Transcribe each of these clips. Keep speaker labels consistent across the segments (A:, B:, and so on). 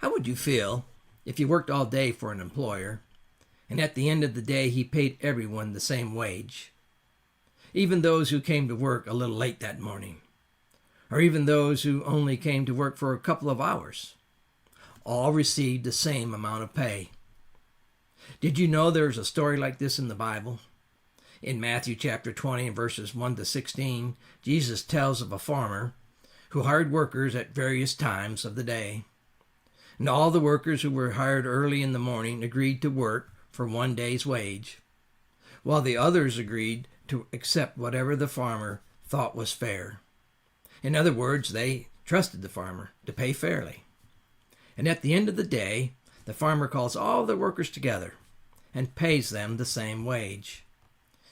A: How would you feel if you worked all day for an employer and at the end of the day he paid everyone the same wage? Even those who came to work a little late that morning, or even those who only came to work for a couple of hours, all received the same amount of pay. Did you know there's a story like this in the Bible? In Matthew chapter 20 and verses 1 to 16, Jesus tells of a farmer who hired workers at various times of the day. And all the workers who were hired early in the morning agreed to work for one day's wage, while the others agreed to accept whatever the farmer thought was fair. In other words, they trusted the farmer to pay fairly. And at the end of the day, the farmer calls all the workers together and pays them the same wage.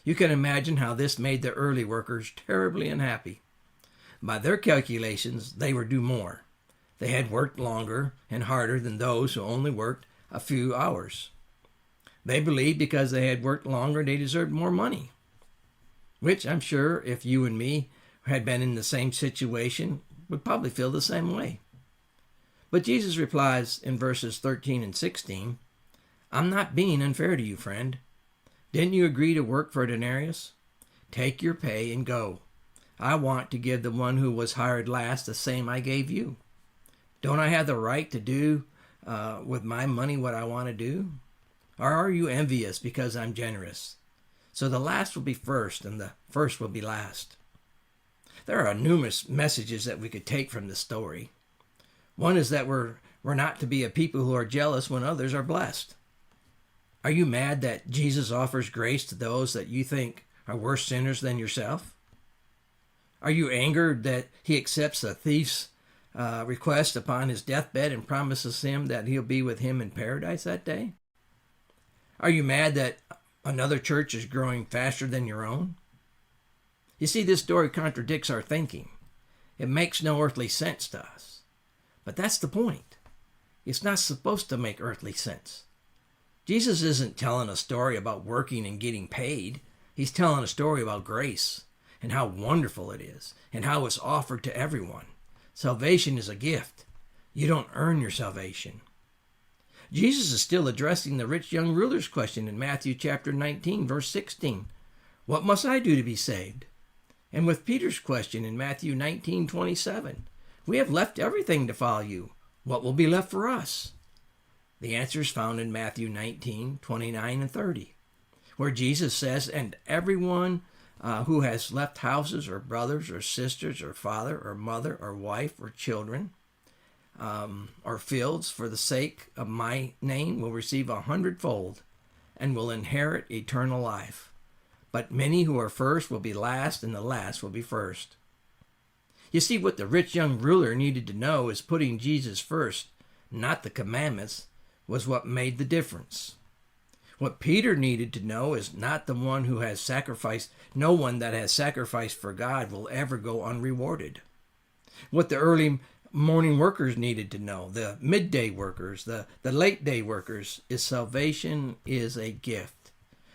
A: You can imagine how this made the early workers terribly unhappy. By their calculations, they were due more. They had worked longer and harder than those who only worked a few hours. They believed because they had worked longer, they deserved more money, which I'm sure if you and me had been in the same situation, would probably feel the same way. But Jesus replies in verses 13 and 16, "I'm not being unfair to you, friend. Didn't you agree to work for a denarius? Take your pay and go. I want to give the one who was hired last the same I gave you. Don't I have the right to do with my money what I want to do? Or are you envious because I'm generous? So the last will be first and the first will be last." There are numerous messages that we could take from this story. One is that we're not to be a people who are jealous when others are blessed. Are you mad that Jesus offers grace to those that you think are worse sinners than yourself? Are you angered that he accepts a thief's request upon his deathbed and promises him that he'll be with him in paradise that day? Are you mad that another church is growing faster than your own? You see, this story contradicts our thinking. It makes no earthly sense to us. But that's the point. It's not supposed to make earthly sense. Jesus isn't telling a story about working and getting paid. He's telling a story about grace and how wonderful it is and how it's offered to everyone. Salvation is a gift. You don't earn your salvation. Jesus is still addressing the rich young ruler's question in Matthew chapter 19, verse 16. What must I do to be saved? And with Peter's question in Matthew 19:27, we have left everything to follow you. What will be left for us? The answer is found in Matthew 19:29 and 30, where Jesus says, and everyone who has left houses or brothers or sisters or father or mother or wife or children or fields for the sake of my name will receive 100-fold and will inherit eternal life. But many who are first will be last, and the last will be first. You see, what the rich young ruler needed to know is putting Jesus first, not the commandments, was what made the difference. What Peter needed to know is not the one who has sacrificed. No one that has sacrificed for God will ever go unrewarded. What the early morning workers needed to know, the midday workers, the late day workers, is salvation is a gift.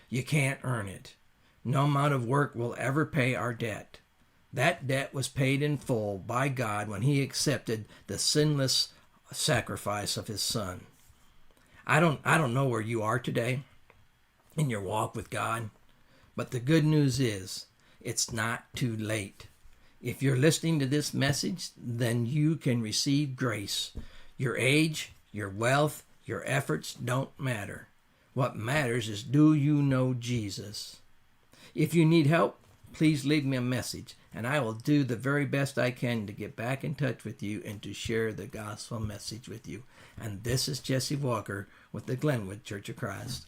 A: You can't earn it. No amount of work will ever pay our debt. That debt was paid in full by God when he accepted the sinless sacrifice of his son. I don't know where you are today in your walk with God, but the good news is it's not too late. If you're listening to this message, then you can receive grace. Your age, your wealth, your efforts don't matter. What matters is, do you know Jesus? If you need help, please leave me a message, and I will do the very best I can to get back in touch with you and to share the gospel message with you. And this is Jesse Walker with the Glenwood Church of Christ.